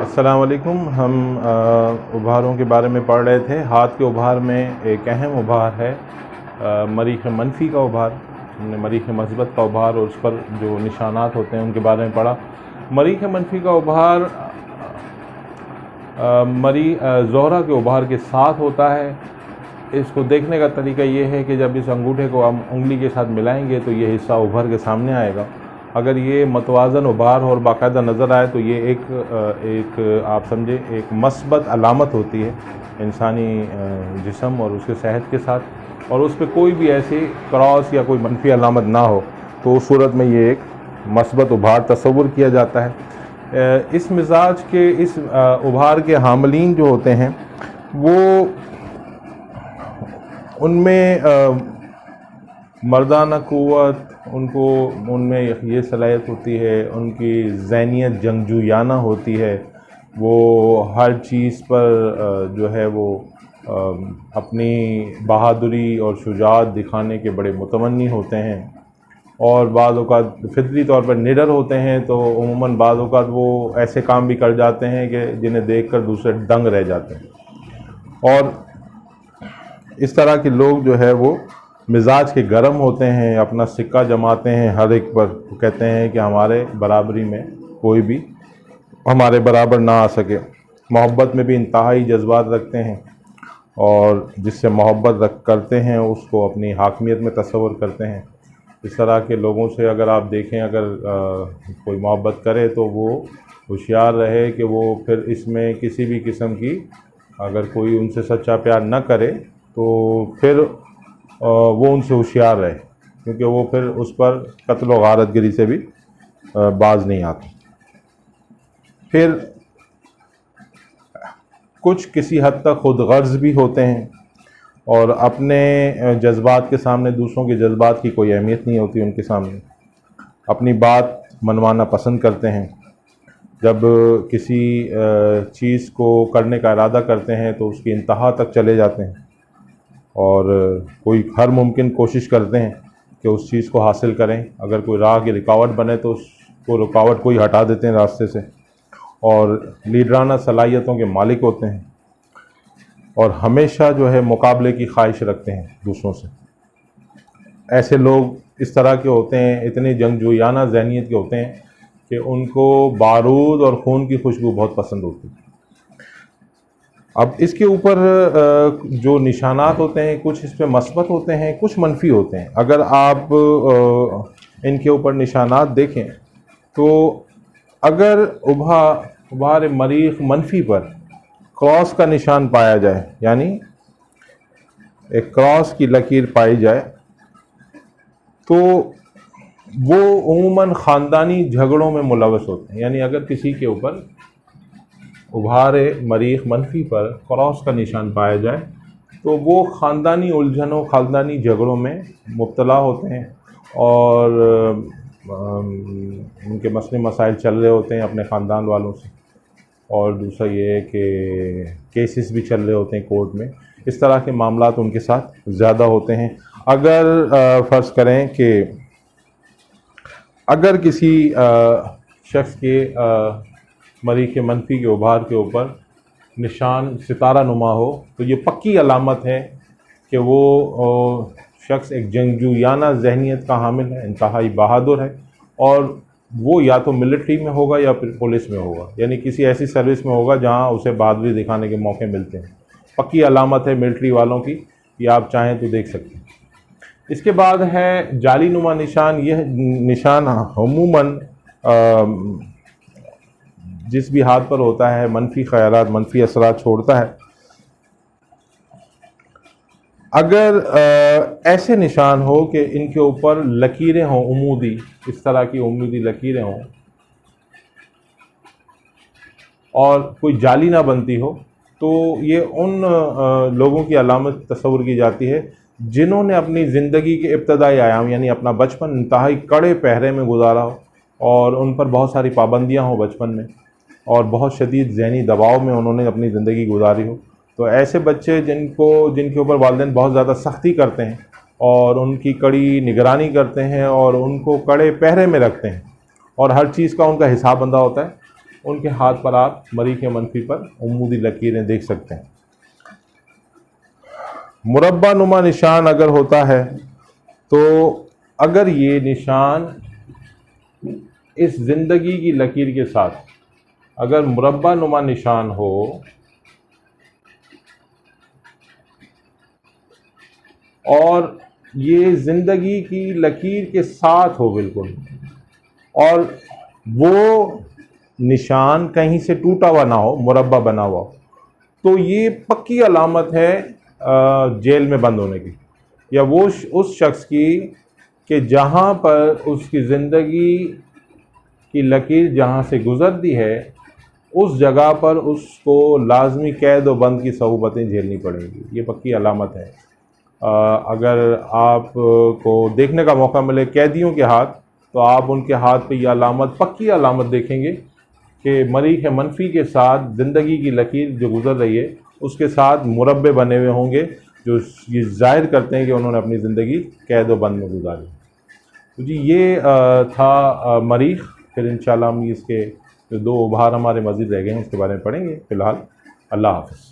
अस्सलाम वालेकुम। हम उभारों के बारे में पढ़ रहे थे। हाथ के उभार में एक अहम उभार है मरीख़ मनफ़ी का उभार। हमने मरीख़ मस्बत का उभार और उस पर जो निशानात होते हैं उनके बारे में पढ़ा। मरीख़ मनफ़ी का उभार ज़ोहरा के उभार के साथ होता है। इसको देखने का तरीका ये है कि जब इस अंगूठे को हम उंगली के साथ मिलाएंगे तो ये हिस्सा उभर के सामने आएगा। अगर ये मतवाज़न उभार और बाकायदा नज़र आए तो ये एक आप समझे एक मस्बत अलामत होती है इंसानी जिस्म और उसके सेहत के साथ, और उस पर कोई भी ऐसी क्रॉस या कोई मनफी अलामत ना हो तो उस सूरत में ये एक मस्बत उभार तस्वुर किया जाता है। इस मिजाज के इस उभार के हामलीन जो होते हैं वो उनमें मर्दाना क़ुव्वत, उनमें ये सलाहियत होती है, उनकी ज़हनियत जंगजूयाना होती है। वो हर चीज़ पर जो है वो अपनी बहादुरी और शुजाअत दिखाने के बड़े मुतमन्नी होते हैं, और बाज़ औक़ात फितरी तौर पर निडर होते हैं। तो उमूमन बाज़ औक़ात वो ऐसे काम भी कर जाते हैं कि जिन्हें देखकर दूसरे दंग रह जाते हैं। और इस तरह के लोग जो है वो मिजाज के गर्म होते हैं, अपना सिक्का जमाते हैं हर एक पर। वो कहते हैं कि हमारे बराबरी में कोई भी हमारे बराबर ना आ सके। मोहब्बत में भी इंतहाई जज्बात रखते हैं, और जिससे मोहब्बत करते हैं उसको अपनी हाकमियत में तस्वर करते हैं। इस तरह के लोगों से अगर आप देखें, अगर कोई मोहब्बत करे तो वो होशियार रहे कि वो फिर इसमें किसी भी किस्म की, अगर कोई उनसे सच्चा प्यार न करे तो फिर वो उनसे होशियार रहे, क्योंकि वो फिर उस पर कत्ल व गारतगिरी से भी बाज नहीं आते। फिर कुछ किसी हद तक खुद गर्ज भी होते हैं, और अपने जज्बात के सामने दूसरों के जज्बात की कोई अहमियत नहीं होती उनके सामने। अपनी बात मनवाना पसंद करते हैं। जब किसी चीज़ को करने का इरादा करते हैं तो उसकी इंतहा तक चले जाते हैं, और कोई हर मुमकिन कोशिश करते हैं कि उस चीज़ को हासिल करें। अगर कोई राह की रुकावट बने तो उसको रुकावट को ही हटा देते हैं रास्ते से, और लीडराना सलाहियतों के मालिक होते हैं, और हमेशा जो है मुकाबले की ख्वाहिश रखते हैं दूसरों से। ऐसे लोग इस तरह के होते हैं, इतने जंगजूयाना ज़हनियत के होते हैं कि उनको बारूद और खून की खुशबू बहुत पसंद होती है। अब इसके ऊपर जो निशानात होते हैं, कुछ इस पर मस्बत होते हैं, कुछ मनफी होते हैं। अगर आप इनके ऊपर निशानात देखें तो अगर उभार मरीख़ मनफी पर क्रॉस का निशान पाया जाए, यानी एक क्रॉस की लकीर पाई जाए, तो वो उमूमन ख़ानदानी झगड़ों में मुलव्वस होते हैं। यानी अगर किसी के ऊपर उभार मरीख़ मनफी पर क्रॉस का निशान पाया जाए तो वो ख़ानदानी उलझनों, ख़ानदानी झगड़ों में मुब्तला होते हैं, और उनके मसले मसाइल चल रहे होते हैं अपने ख़ानदान वालों से। और दूसरा ये है कि केसेस भी चल रहे होते हैं कोर्ट में। इस तरह के मामलात उनके साथ ज़्यादा होते हैं। अगर फ़र्ज़ करें कि अगर किसी शख्स के मरीख़ मनफी के उभार के ऊपर निशान सितारा नुमा हो तो ये पक्की अलामत है कि वो शख्स एक जंगजूयाना ज़हनियत का हामिल है, इंतहाई बहादुर है, और वो या तो मिलिट्री में होगा या फिर पुलिस में होगा, यानी किसी ऐसी सर्विस में होगा जहां उसे बहादुरी दिखाने के मौके मिलते हैं। पक्की अलामत है मिलिट्री वालों की, ये आप चाहें तो देख सकते हैं। इसके बाद है जाली नुमा निशान। यह निशान अमूमन जिस भी हाथ पर होता है मनफी ख़यालात, मनफी असरात छोड़ता है। अगर ऐसे निशान हो कि इनके ऊपर लकीरें हों, उमूदी, इस तरह की उमूदी लकीरें हों, और कोई जाली ना बनती हो, तो ये उन लोगों की अलामत तस्वुर की जाती है जिन्होंने अपनी ज़िंदगी के इब्तदाई आयाम, यानी अपना बचपन इंतहाई कड़े पहरे में गुजारा हो, और उन पर बहुत सारी पाबंदियाँ हों बचपन में, और बहुत शदीद ज़हनी दबाव में उन्होंने अपनी ज़िंदगी गुजारी हो। तो ऐसे बच्चे जिनके ऊपर वालिदैन बहुत ज़्यादा सख्ती करते हैं और उनकी कड़ी निगरानी करते हैं और उनको कड़े पहरे में रखते हैं, और हर चीज़ का उनका हिसाब बंदा होता है, ان کے ہاتھ پر آپ مریخ منفی پر عمودی لکیریں دیکھ سکتے ہیں۔ مربع نما نشان اگر ہوتا ہے تو اگر یہ نشان اس زندگی کی لکیر کے ساتھ اگر مربع نما نشان ہو اور یہ زندگی کی لکیر کے ساتھ ہو بالکل، اور وہ نشان کہیں سے ٹوٹا ہوا نہ ہو، مربع بنا ہوا ہو، تو یہ پکی علامت ہے جیل میں بند ہونے کی، یا وہ اس شخص کی کہ جہاں پر اس کی زندگی کی لکیر جہاں سے گزرتی ہے اس جگہ پر اس کو لازمی قید و بند کی صعوبتیں جھیلنی پڑیں گی، یہ پکی علامت ہے۔ اگر آپ کو دیکھنے کا موقع ملے قیدیوں کے ہاتھ، تو آپ ان کے ہاتھ پہ یہ علامت، پکی علامت دیکھیں گے کہ مریخ منفی کے ساتھ زندگی کی لکیر جو گزر رہی ہے اس کے ساتھ مربع بنے ہوئے ہوں گے، جو یہ ظاہر کرتے ہیں کہ انہوں نے اپنی زندگی قید و بند میں گزاری۔ تو جی یہ تھا مریخ۔ پھر انشاءاللہ ہم اس کے جو 2 ابھار ہمارے مزید رہ گئے ہیں اس کے بارے میں پڑھیں گے۔ فی الحال اللہ حافظ۔